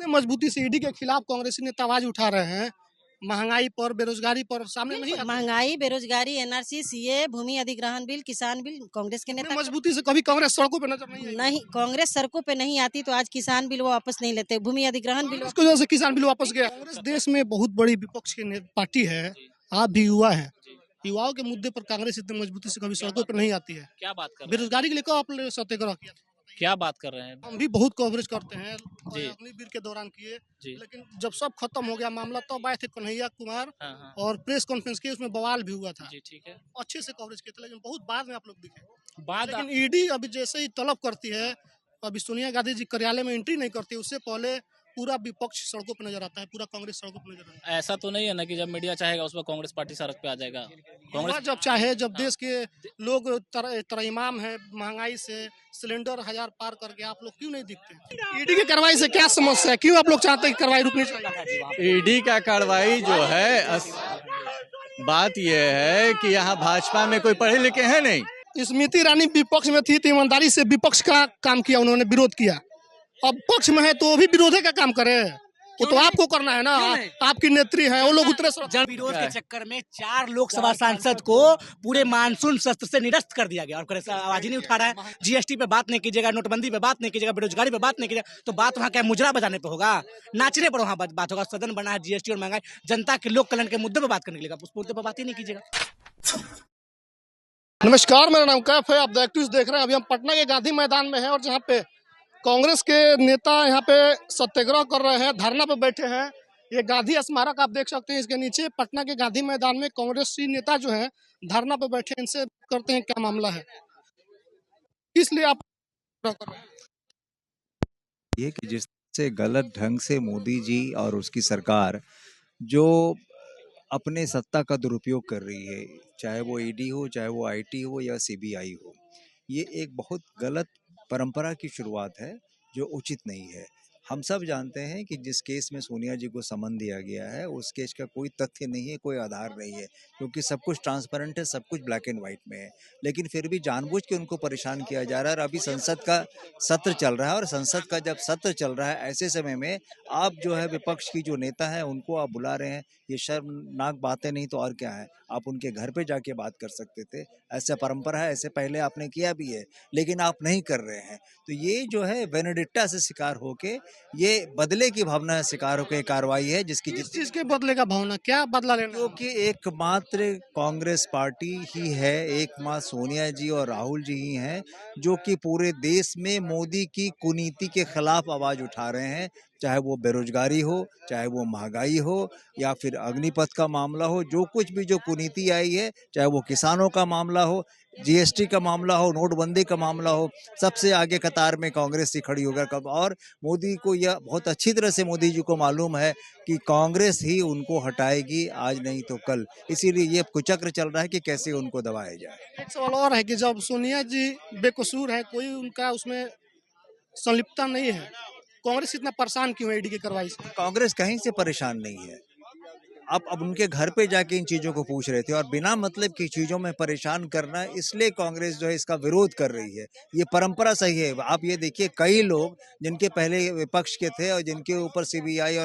जितने मजबूती से ईडी के खिलाफ कांग्रेसी नेता आवाज उठा रहे हैं, महंगाई पर, बेरोजगारी पर सामने नहीं आते। महंगाई, बेरोजगारी, एनआरसी, सीए, भूमि अधिग्रहण बिल, किसान बिल, कांग्रेस के इतने नेता मजबूती से कभी कांग्रेस सड़कों पर नजर नहीं आई। नहीं, कांग्रेस सड़कों पे नहीं आती तो आज किसान बिल वो वापस नहीं लेते, भूमि अधिग्रहण बिल इसकी वजह से किसान बिल वापस गया। कांग्रेस देश में बहुत बड़ी विपक्ष की पार्टी है। आप भी युवा हैं, युवाओं के मुद्दे पर कांग्रेस इतनी मजबूती से कभी सड़कों पर नहीं आती है। क्या बात कर रहे हैं? बेरोजगारी के लिए कब आपने सत्याग्रह किया? क्या बात कर रहे हैं? हम भी बहुत कवरेज करते हैं और जी। अग्निवीर के दौरान किए, जी। लेकिन जब सब खत्म हो गया मामला तब आए थे कन्हैया कुमार हाँ, हाँ। और प्रेस कॉन्फ्रेंस की, उसमें बवाल भी हुआ था। जी, ठीक है। अच्छे से कवरेज किए थे, लेकिन बहुत बाद में आप लोग दिखे। बाद लेकिन ईडी अभी जैसे ही तलब करती है, अभी सोनिया गांधी जी कार्यालय में एंट्री नहीं करती, उससे पहले पूरा विपक्ष सड़कों पर नजर आता है, पूरा कांग्रेस सड़कों पर नजर आता है। ऐसा तो नहीं है ना कि जब मीडिया चाहेगा उसमें कांग्रेस पार्टी सड़क पे आ जाएगा। युवा जब चाहे, जब देश के लोग तरईमाम है, महंगाई से सिलेंडर 1000 पार कर गया, आप लोग क्यों नहीं दिखते? ईडी की कार्रवाई से क्या समस्या है, क्यों आप लोग चाहते हैं कि कार्रवाई रुकनी चाहिए? ईडी का कार्रवाई जो है बात यह है कि यहाँ भाजपा में कोई पढ़े लिखे हैं नहीं। स्मृति ईरानी विपक्ष में थी तो ईमानदारी से विपक्ष का काम किया, उन्होंने विरोध किया। अब पक्ष में है तो वो भी विरोधी का काम करे, वो तो आपको करना है ना। आपकी नेत्री है, वो लोग उतरे जन विरोध के चक्कर में 4 लोकसभा सांसद को पूरे मानसून सत्र से निरस्त कर दिया गया और कांग्रेस आवाज ही नहीं उठा रहा है। जीएसटी पे बात नहीं कीजिएगा, नोटबंदी पे बात नहीं कीजिएगा, बेरोजगारी पे बात नहीं कीजिएगा, तो बात वहाँ क्या मुजरा बजाने पे होगा, नाचने पर वहाँ बात होगा। सदन बना है जीएसटी और महंगाई, जनता के लोक कल्याण के मुद्दे पर बात करने के लिए, उस मुद्दे पर बात ही नहीं कीजिएगा। नमस्कार, मेरा नाम कैफ है, आप द एक्टिविस्ट देख रहे हैं। अभी हम पटना के गांधी मैदान में हैं और जहाँ पे कांग्रेस के नेता यहाँ पे सत्याग्रह कर रहे हैं, धरना पे बैठे हैं। ये गांधी स्मारक आप देख सकते हैं, इसके नीचे पटना के गांधी मैदान में कांग्रेसी नेता जो है धरना पे बैठे हैं। इनसे करते हैं क्या मामला है, इसलिए आप कर रहे हैं? ये कि जिससे गलत ढंग से मोदी जी और उसकी सरकार जो अपने सत्ता का दुरुपयोग कर रही है, चाहे वो ईडी हो, चाहे वो आईटी हो या सीबीआई हो, ये एक बहुत गलत परंपरा की शुरुआत है जो उचित नहीं है। हम सब जानते हैं कि जिस केस में सोनिया जी को समन दिया गया है उस केस का कोई तथ्य नहीं है, कोई आधार नहीं है, क्योंकि सब कुछ ट्रांसपेरेंट है, सब कुछ ब्लैक एंड वाइट में है। लेकिन फिर भी जानबूझ के उनको परेशान किया जा रहा है। और अभी संसद का सत्र चल रहा है और संसद का जब सत्र चल रहा है ऐसे समय में आप जो है विपक्ष की जो नेता है उनको आप बुला रहे हैं, ये शर्मनाक बातें नहीं तो और क्या है। आप उनके घर पे जाके बात कर सकते थे, ऐसा परंपरा है, ऐसे पहले आपने किया भी है, लेकिन आप नहीं कर रहे हैं। तो ये जो है वेनेडिक्टा से शिकार होके, ये बदले की भावना शिकार होकर कार्रवाई है जिसकी किस चीज के बदले का भावना, क्या बदला लेना? क्योंकि एकमात्र कांग्रेस पार्टी ही है, एकमात्र सोनिया जी और राहुल जी ही हैं जो कि पूरे देश में मोदी की कुनीति के खिलाफ आवाज उठा रहे हैं। चाहे वो बेरोजगारी हो, चाहे वो महंगाई हो, या फिर अग्निपथ का मामला हो, जो कुछ भी जो कुनीति आई है, चाहे वो किसानों का मामला हो, जीएसटी का मामला हो, नोटबंदी का मामला हो, सबसे आगे कतार में कांग्रेस ही खड़ी होकर कब। और मोदी को यह बहुत अच्छी तरह से मोदी जी को मालूम है कि कांग्रेस ही उनको हटाएगी, आज नहीं तो कल। इसीलिए ये कुचक्र चल रहा है कि कैसे उनको दबाया जाए। एक सवाल और है कि जब सोनिया जी बेकसूर है, कोई उनका उसमें संलिप्तता नहीं है, कांग्रेस इतना परेशान क्यों है ईडी की कार्रवाई से? कांग्रेस कहीं से परेशान नहीं है। आप अब उनके घर पे जाके इन चीज़ों को पूछ रहे थे, और बिना मतलब की चीज़ों में परेशान करना, इसलिए कांग्रेस जो है इसका विरोध कर रही है। ये परंपरा सही है। आप ये देखिए, कई लोग जिनके पहले विपक्ष के थे और जिनके ऊपर सीबीआई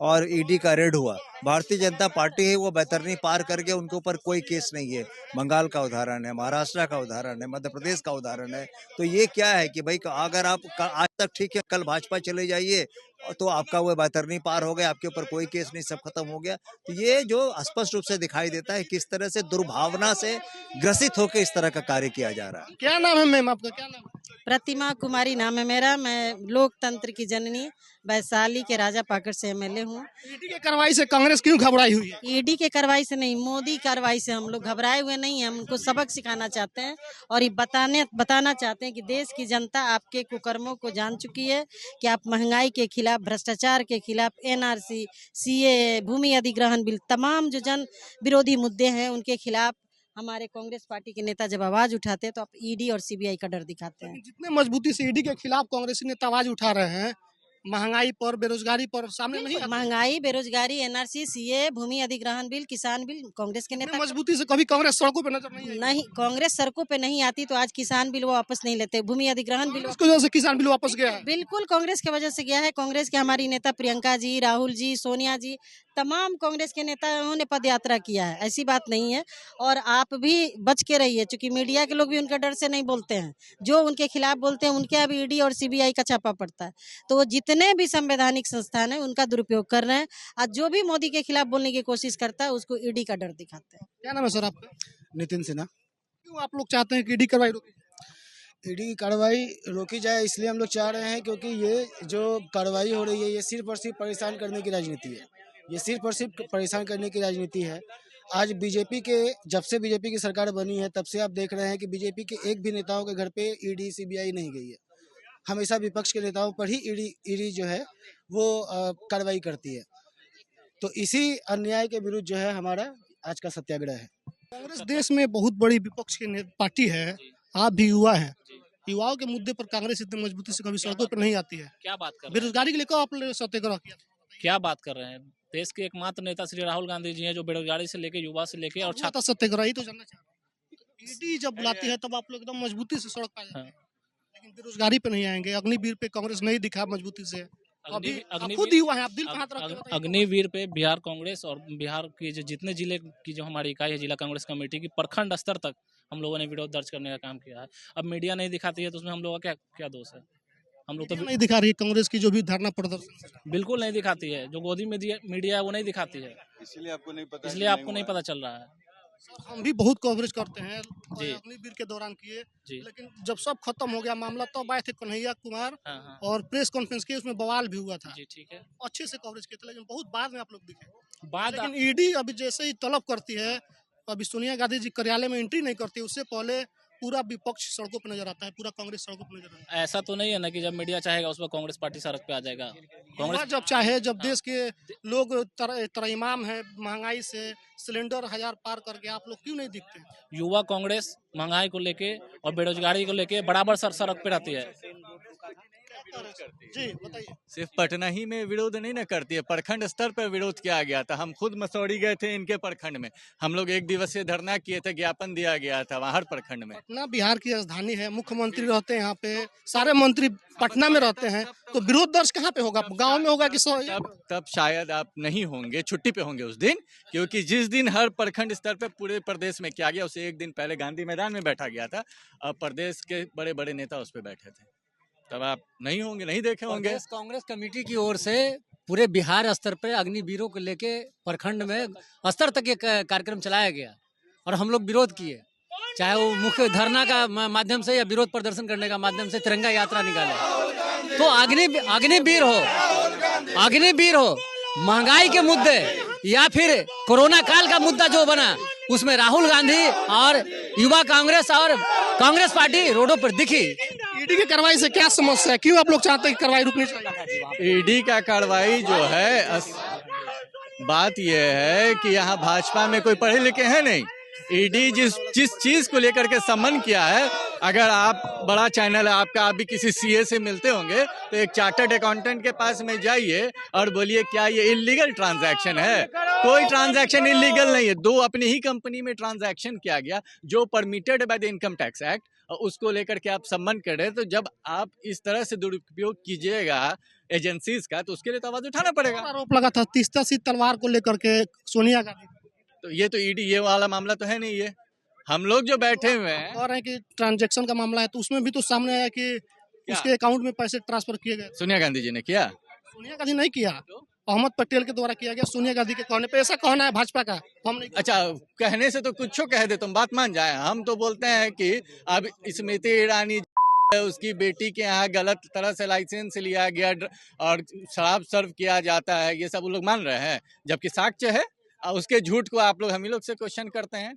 और ईडी का रेड हुआ, भारतीय जनता पार्टी है वो बैतरनी पार करके, उनके ऊपर कोई केस नहीं है। बंगाल का उदाहरण है, महाराष्ट्र का उदाहरण है, मध्य प्रदेश का उदाहरण है। तो ये क्या है कि भाई अगर आप आज तक ठीक है, कल भाजपा चले जाइए तो आपका वो बैतरनी पार हो गया, आपके ऊपर कोई केस नहीं, सब खत्म हो गया। तो ये जो स्पष्ट रूप से दिखाई देता है किस तरह से दुर्भावना से ग्रसित होकर इस तरह का कार्य किया जा रहा है। क्या नाम है मैम आपका, क्या नाम है? प्रतिमा कुमारी नाम है मेरा। मैं लोकतंत्र की जननी वैशाली के राजा पाकड़ से एमएलए हूँ। ईडी की कार्रवाई से कांग्रेस क्यों घबराई हुई है? ईडी के कार्रवाई से नहीं, मोदी कार्रवाई से हम लोग घबराए हुए नहीं हैं। हम उनको सबक सिखाना चाहते हैं और ये बताना चाहते हैं कि देश की जनता आपके कुकर्मों को जान चुकी है कि आप महंगाई के खिलाफ, भ्रष्टाचार के खिलाफ, एनआरसी, सीए, भूमि अधिग्रहण बिल, तमाम जो जन विरोधी मुद्दे हैं उनके खिलाफ हमारे कांग्रेस पार्टी के नेता जब आवाज उठाते हैं तो आप ईडी और सीबीआई का डर दिखाते हैं। जितने मजबूती से ईडी के खिलाफ कांग्रेसी नेता आवाज उठा रहे हैं, महंगाई पर, बेरोजगारी पर सामने नहीं आते? महंगाई, बेरोजगारी, एनआरसी, सीए, भूमि अधिग्रहण बिल, किसान बिल, कांग्रेस के नेता मजबूती से कभी कांग्रेस सड़कों पे नजर नहीं आई। नहीं, कांग्रेस सड़कों पे नहीं आती तो आज किसान बिल वो वापस नहीं लेते, भूमि अधिग्रहण बिल इसकी वजह से किसान बिल वापस गया है। बिल्कुल कांग्रेस की वजह से गया है। कांग्रेस के हमारी नेता प्रियंका जी, राहुल जी, सोनिया जी, तमाम कांग्रेस के नेताओं ने पद यात्रा किया है, ऐसी बात नहीं है। और आप भी बच के रहिए, क्योंकि मीडिया के लोग भी उनके डर से नहीं बोलते हैं। जो उनके खिलाफ बोलते हैं उनके अब ईडी और सीबीआई का छापा पड़ता है। तो जितने भी संवैधानिक संस्थान है उनका दुरुपयोग कर रहे हैं। आज जो भी मोदी के खिलाफ बोलने की कोशिश करता है उसको ईडी का डर दिखाते हैं। क्या नाम है सर आपका? नितिन सिन्हा। क्यों आप लोग चाहते हैं कि ईडी कार्रवाई रोकी जाए? ईडी की कार्रवाई रोकी जाए इसलिए हम लोग चाह रहे हैं क्योंकि ये जो कार्रवाई हो रही है ये सिर्फ और सिर्फ परेशान करने की राजनीति है। ये सिर्फ और सिर्फ परेशान करने की राजनीति है। आज बीजेपी के जब से बीजेपी की सरकार बनी है तब से आप देख रहे हैं कि बीजेपी के एक भी नेताओं के घर पे ईडी सीबीआई नहीं गई है। हमेशा विपक्ष के नेताओं पर ही ईडी जो है वो कार्रवाई करती है। तो इसी अन्याय के विरुद्ध जो है हमारा आज का सत्याग्रह है। कांग्रेस देश में बहुत बड़ी विपक्ष की पार्टी है, आप भी युवा हैं। युवाओं के मुद्दे पर कांग्रेस इतनी मजबूती से कभी सड़कों पर नहीं आती है। क्या बात कर रहे हैं? बेरोजगारी के लिए कब आपने सत्याग्रह किया? क्या बात कर रहे हैं? देश के एकमात्र नेता श्री राहुल गांधी जी हैं, जो बेरोजगारी से लेके, युवा से लेके और छात्र। सत्याग्रह ही तो जानना चाह रहा हूं। ईडी जब बुलाती है तब आप लोग एकदम मजबूती से सड़क पर आ जाते हैं, लेकिन बेरोजगारी पे नहीं आएंगे। अग्निवीर पे कांग्रेस नहीं दिखा मजबूती से। अभी आप खुद युवा हैं, आप दिल कहाँ तरफ के? अग्निवीर पे बिहार कांग्रेस और बिहार की जो जितने जिले की जो हमारी इकाई है, जिला कांग्रेस कमेटी की, प्रखंड स्तर तक हम लोगों ने विरोध दर्ज करने का काम किया है। अब मीडिया नहीं दिखाती है तो उसमें हम लोगों का क्या क्या दोष है? हम लोग तो नहीं दिखा रही है कांग्रेस की जो भी धरना प्रदर्शन। बिल्कुल नहीं दिखाती है। जो गोदी मीडिया है वो नहीं दिखाती है, इसलिए आपको नहीं पता चल रहा है। हम भी बहुत कवरेज करते हैं, जी। अग्निवीर के दौरान किए, जी। लेकिन जब सब खत्म हो गया मामला तब आए थे कन्हैया कुमार हाँ। और प्रेस कॉन्फ्रेंस की, उसमें बवाल भी हुआ था। जी, ठीक है। अच्छे से कवरेज किए थे, लेकिन बहुत बाद में आप लोग दिखे। बाद लेकिन ईडी अभी जैसे ही तलब करती है, अभी सोनिया गांधी जी कार्यालय में एंट्री नहीं करती, उससे पहले पूरा विपक्ष सड़कों पर नजर आता है, पूरा कांग्रेस सड़कों पर नजर आता है। ऐसा तो नहीं है ना कि जब मीडिया चाहेगा उस पर कांग्रेस पार्टी सड़क पे आ जाएगा। कांग्रेस जब चाहे, जब देश के लोग त्रयमाम है, महंगाई से सिलेंडर 1000 पार कर गया, आप लोग क्यों नहीं दिखते? युवा कांग्रेस महंगाई को लेके और बेरोजगारी को लेके बराबर सड़क पे रहती है। जी बताइए। सिर्फ पटना ही में विरोध नहीं न करती है, प्रखंड स्तर पर विरोध किया गया था। हम खुद मसौड़ी गए थे इनके प्रखंड में, हम लोग एक दिवसीय धरना किए थे, ज्ञापन दिया गया था वहाँ हर प्रखंड में। पटना बिहार की राजधानी है, मुख्यमंत्री रहते हैं यहाँ पे, सारे मंत्री पटना में रहते हैं, तो विरोध दर्ज कहाँ पे होगा? गांव में होगा कि तब शायद आप नहीं होंगे, छुट्टी पे होंगे उस दिन, क्योंकि जिस दिन हर प्रखंड स्तर पे पूरे प्रदेश में किया गया उससे एक दिन पहले गांधी मैदान में बैठा गया था और प्रदेश के बड़े बड़े नेता उस पर बैठे थे। तब आप नहीं होंगे, नहीं देखे होंगे। कांग्रेस कमेटी की ओर से पूरे बिहार स्तर पे अग्निवीरों को लेके प्रखंड में स्तर तक ये कार्यक्रम चलाया गया और हम लोग विरोध किए, चाहे वो मुख्य धरना का माध्यम से या विरोध प्रदर्शन करने का माध्यम से तिरंगा यात्रा निकाले। तो अग्निवीर हो, महंगाई के मुद्दे या फिर कोरोना काल का मुद्दा जो बना, उसमें राहुल गांधी और युवा कांग्रेस और कांग्रेस पार्टी रोडों पर दिखी। ईडी की कार्रवाई से क्या समस्या है? क्यों आप लोग चाहते हैं कि कार्रवाई रुकनी चाहिए? ईडी का कार्रवाई जो है, बात यह है कि यहाँ भाजपा में कोई पढ़े लिखे हैं नहीं। ईडी जिस चीज को लेकर के सम्मन किया है, अगर आप बड़ा चैनल है आपका, आप भी किसी सीए से मिलते होंगे तो एक चार्टर्ड अकाउंटेंट के पास में जाइए और बोलिए क्या ये इलीगल ट्रांजैक्शन है? कोई ट्रांजैक्शन इलीगल नहीं है। दो अपनी ही कंपनी में ट्रांजैक्शन किया गया जो permitted by the income tax act, और उसको लेकर के आप सम्मन कर रहे हैं। तो जब आप इस तरह से दुरुपयोग कीजिएगा एजेंसीज का, तो उसके लिए तो आवाज उठाना पड़ेगा। आरोप लगा था तीस्ता सी तलवार को लेकर के सोनिया गांधी, तो ये तो ईडी ये वाला मामला तो है नहीं। ये हम लोग जो बैठे हुए हैं और है कि ट्रांजैक्शन का मामला है, तो उसमें भी तो सामने आया कि उसके अकाउंट में पैसे ट्रांसफर किए गए। सोनिया गांधी जी ने किया? सोनिया गांधी नहीं किया, अहमद पटेल के द्वारा किया गया। सोनिया गांधी के कहने पे, ऐसा कहना है भाजपा का, हम नहीं। अच्छा, कहने से तो कुछ कह दे, तुम बात मान जाए। हम तो बोलते हैं कि अब स्मृति ईरानी उसकी बेटी के यहाँ गलत तरह से लाइसेंस लिया गया और शराब सर्व किया जाता है, ये सब लोग मान रहे हैं, जबकि साक्ष्य है। उसके झूठ को आप लोग हम ही लोग से क्वेश्चन करते हैं।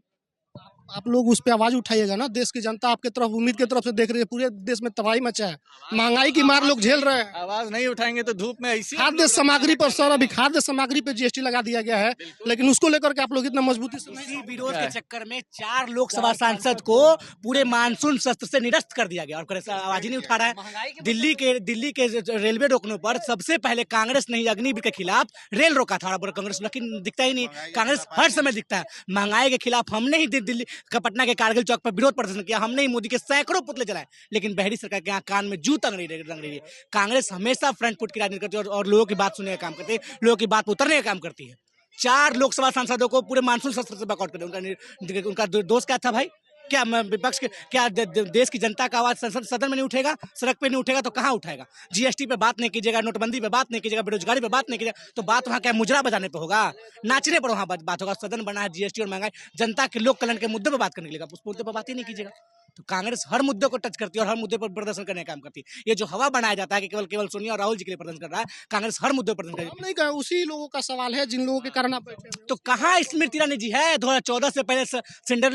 आप लोग उस पर आवाज उठाइएगा ना। देश की जनता आपके तरफ उम्मीद की तरफ से देख रही है। पूरे देश में तबाही मचा है, महंगाई की मार लोग झेल रहे हैं। आवाज नहीं उठाएंगे तो धूप में ऐसी खाद्य सामग्री पर सर, अभी खाद्य सामग्री पे जीएसटी लगा दिया गया है, लेकिन उसको लेकर के आप लोग इतना मजबूती से इसी विरोध के चक्कर में 4 लोकसभा सांसद को पूरे मानसून सत्र से निरस्त कर दिया गया और आवाज ही नहीं उठा रहा है। दिल्ली के रेलवे रोकने पर सबसे पहले कांग्रेस ने अग्निवीर के खिलाफ रेल रोका था, और कांग्रेस लेकिन दिखता ही नहीं। कांग्रेस हर समय दिखता है। महंगाई के खिलाफ हमने ही दिल्ली पटना के कारगिल चौक पर विरोध प्रदर्शन किया, हमने ही मोदी के सैकड़ों पुतले जलाए, लेकिन बहरी सरकार के यहाँ कान में जू तंग रही है। कांग्रेस हमेशा फ्रंट फुट की राजनीति करती है और लोगों की बात सुनने का काम करती है, लोगों की बात उतरने का काम करती है। 4 लोकसभा सांसदों को पूरे मानसून सत्र से बकआउट कर दिया। उनका दोष क्या था भाई? क्या विपक्ष के क्या देश की जनता का आवाज संसद सदन में नहीं उठेगा, सड़क पे नहीं उठेगा तो कहाँ उठाएगा? जीएसटी पे बात नहीं कीजिएगा, नोटबंदी पे बात नहीं कीजिएगा, बेरोजगारी पे बात नहीं कीजिएगा, तो बात वहाँ क्या मुजरा बजाने पे होगा, नाचने पर वहाँ बात होगा? सदन बना है जीएसटी और महंगाई, जनता के लोक कल्याण के मुद्दे पर बात करने के लिए, उस मुद्दे पर बात ही नहीं कीजिएगा। तो कांग्रेस हर मुद्दे को टच करती है और हर मुद्दे पर प्रदर्शन करने का काम करती है। ये जो हवा बनाया जाता है कि केवल सोनिया और राहुल जी के लिए प्रदर्शन कर रहा है, कांग्रेस हर मुद्दे पर प्रदर्शन कर रही है। नहीं कहा, उसी लोगों का सवाल है जिन लोगों के कारण आप बैठे हैं। तो कहाँ स्मृति ईरानी जी है? 2014 से पहले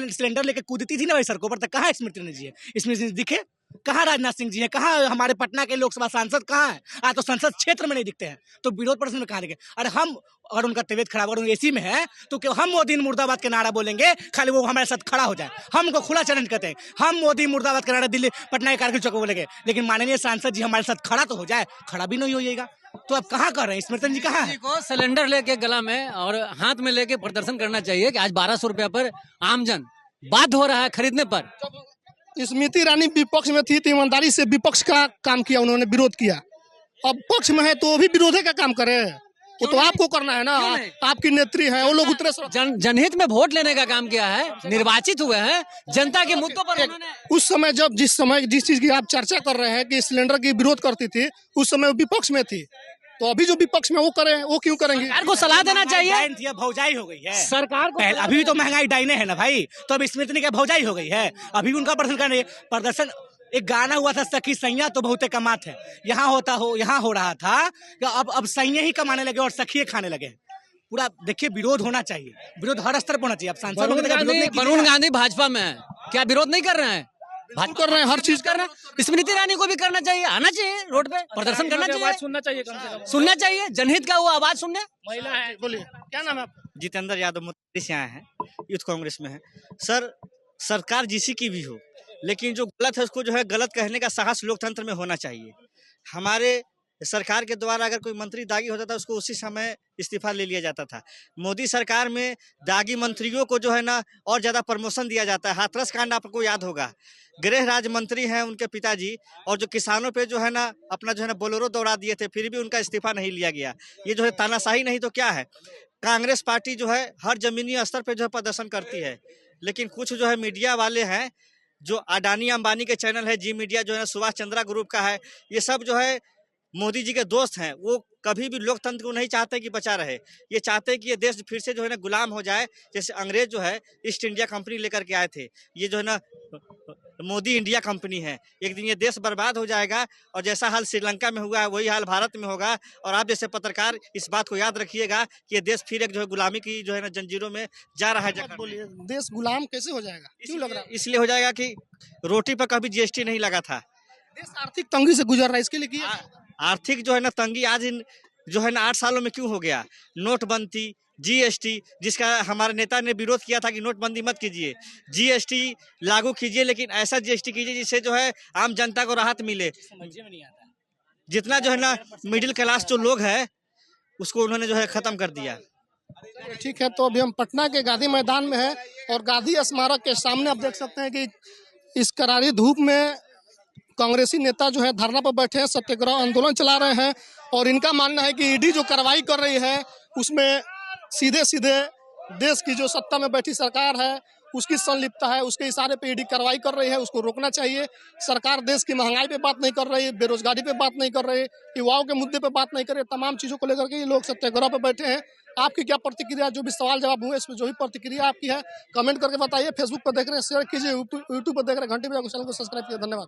सिलेंडर लेके कूदती थी ना भाई सड़कों पर, तो कहाँ स्मृति ईरानी जी है? स्मृति दिखे कहाँ? राजनाथ सिंह जी है कहाँ? हमारे पटना के लोकसभा सांसद कहाँ है? आज तो संसद क्षेत्र में नहीं दिखते हैं, तो विरोध प्रदर्शन में कहाँ दिखे? अरे हम अगर उनका तबीयत खराब, अगर एसी में है तो क्यों हम मोदी मुर्दाबाद के नारा बोलेंगे, खाली वो हमारे साथ खड़ा हो जाए? हम उनको खुला चैलेंज करते हैं, हम मोदी मुर्दाबाद के नारा दिल्ली पटना के कारगिल चौक बोलेंगे, लेकिन माननीय सांसद जी हमारे साथ खड़ा तो हो जाए, खड़ा भी नहीं होइएगा। तो अब कहाँ कर रहे हैं? स्मृति जी कहाँ है? को सिलेंडर लेके गला में और हाथ में लेके प्रदर्शन करना चाहिए कि आज 1200 रुपया पर आमजन बाध्य हो रहा है खरीदने पर। स्मृति ईरानी विपक्ष में थी तो ईमानदारी से विपक्ष का काम किया, उन्होंने विरोध किया। अब पक्ष में है तो वो भी विरोध का काम करे, वो तो आपको करना है ना। आपकी नेत्री है, वो लोग उतरे जनहित में वोट लेने का काम किया है, निर्वाचित हुए हैं, जनता के मुद्दों पर उस समय जिस चीज की आप चर्चा कर रहे हैं कि सिलेंडर की विरोध करती थी, उस समय विपक्ष में थी, तो अभी जो विपक्ष में वो करें, वो क्यों करेंगे? सरकार को सलाह देना चाहिए। भौजाई हो गई है सरकार को। अभी भी तो महंगाई डाइने है ना भाई, तो अब स्मृति की भौजाई हो गई है, अभी उनका प्रदर्शन। एक गाना हुआ था सखी सैया तो बहुते कमात है, यहाँ हो रहा था कि अब सैया ही कमाने लगे और सखी खाने लगे। पूरा देखिए, विरोध होना चाहिए, विरोध हर स्तर पर होना चाहिए। अब सांसद वरुण गांधी भाजपा में है, क्या विरोध नहीं कर रहे हैं? कर रहे हैं, हर चीज कर रहे हैं। स्मृति ईरानी को भी करना चाहिए, आना चाहिए रोड पे, प्रदर्शन करना चाहिए, सुनना चाहिए, कम से कम सुनना चाहिए, जनहित का वो आवाज सुनने। महिला है। बोलिए, क्या नाम है आपका? जितेंद्र यादव मुद्दे से आए हैं, यूथ कांग्रेस में है। सर, सरकार जिसी की भी हो, लेकिन जो गलत है उसको जो है गलत कहने का साहस लोकतंत्र में होना चाहिए। हमारे सरकार के द्वारा अगर कोई मंत्री दागी होता था, उसको उसी समय इस्तीफा ले लिया जाता था। मोदी सरकार में दागी मंत्रियों को जो है ना और ज़्यादा प्रमोशन दिया जाता है। हाथरस कांड आपको याद होगा, गृह राज्य मंत्री हैं उनके पिताजी, और जो किसानों पे जो है ना अपना जो है ना बोलेरो दौड़ा दिए थे, फिर भी उनका इस्तीफा नहीं लिया गया। ये जो है तानाशाही नहीं तो क्या है? कांग्रेस पार्टी जो है हर जमीनी स्तर पर जो है प्रदर्शन करती है, लेकिन कुछ जो है मीडिया वाले हैं, जो अडानी अंबानी के चैनल है, जी मीडिया जो है सुभाष चंद्रा ग्रुप का है, ये सब जो है मोदी जी के दोस्त हैं। वो कभी भी लोकतंत्र को नहीं चाहते कि बचा रहे, ये चाहते हैं कि ये देश फिर से जो है ना गुलाम हो जाए, जैसे अंग्रेज जो है ईस्ट इंडिया कंपनी लेकर के आए थे। ये जो है ना मोदी इंडिया कंपनी है, एक दिन ये देश बर्बाद हो जाएगा, और जैसा हाल श्रीलंका में हुआ है वही हाल भारत में होगा। और आप जैसे पत्रकार इस बात को याद रखिएगा कि ये देश फिर एक जो है गुलामी की जो है ना जंजीरों में जा रहा है। बोलिए, देश गुलाम कैसे हो जाएगा? क्यों लग रहा है? इसलिए हो जाएगा कि रोटी पर कभी जीएसटी नहीं लगा था। देश आर्थिक तंगी से गुजर रहा है, इसके लिए किया। आर्थिक जो है ना तंगी आज इन जो है ना 8 सालों में क्यों हो गया? नोटबंदी, जीएसटी, जिसका हमारे नेता ने विरोध किया था कि नोटबंदी मत कीजिए, जीएसटी लागू कीजिए, लेकिन ऐसा जीएसटी कीजिए जिससे जो है आम जनता को राहत मिले। जितना जो है ना मिडिल क्लास जो लोग है उसको उन्होंने जो है खत्म कर दिया। ठीक है, तो अभी हम पटना के गांधी मैदान में है, और गांधी स्मारक के सामने आप देख सकते हैं कि इस करारी धूप में कांग्रेसी नेता जो है धरना पर बैठे हैं, सत्याग्रह आंदोलन चला रहे हैं, और इनका मानना है कि ईडी जो कार्रवाई कर रही है उसमें सीधे सीधे देश की जो सत्ता में बैठी सरकार है उसकी संलिप्तता है, उसके इशारे पे ईडी कार्रवाई कर रही है, उसको रोकना चाहिए। सरकार देश की महंगाई पे बात नहीं कर रही, बेरोजगारी पे बात नहीं कर रही, युवाओं के मुद्दे पे बात नहीं कर रही, तमाम चीज़ों को लेकर के ये लोग सत्याग्रह पे बैठे हैं। आपकी क्या प्रतिक्रिया? जो भी सवाल जवाब हुए इसमें जो भी प्रतिक्रिया आपकी है कमेंट करके बताइए। फेसबुक पर देख रहे हैं शेयर कीजिए, यूट्यूब पर देख रहे हैं घंटे बजा चैनल को सब्सक्राइब कीजिए। धन्यवाद।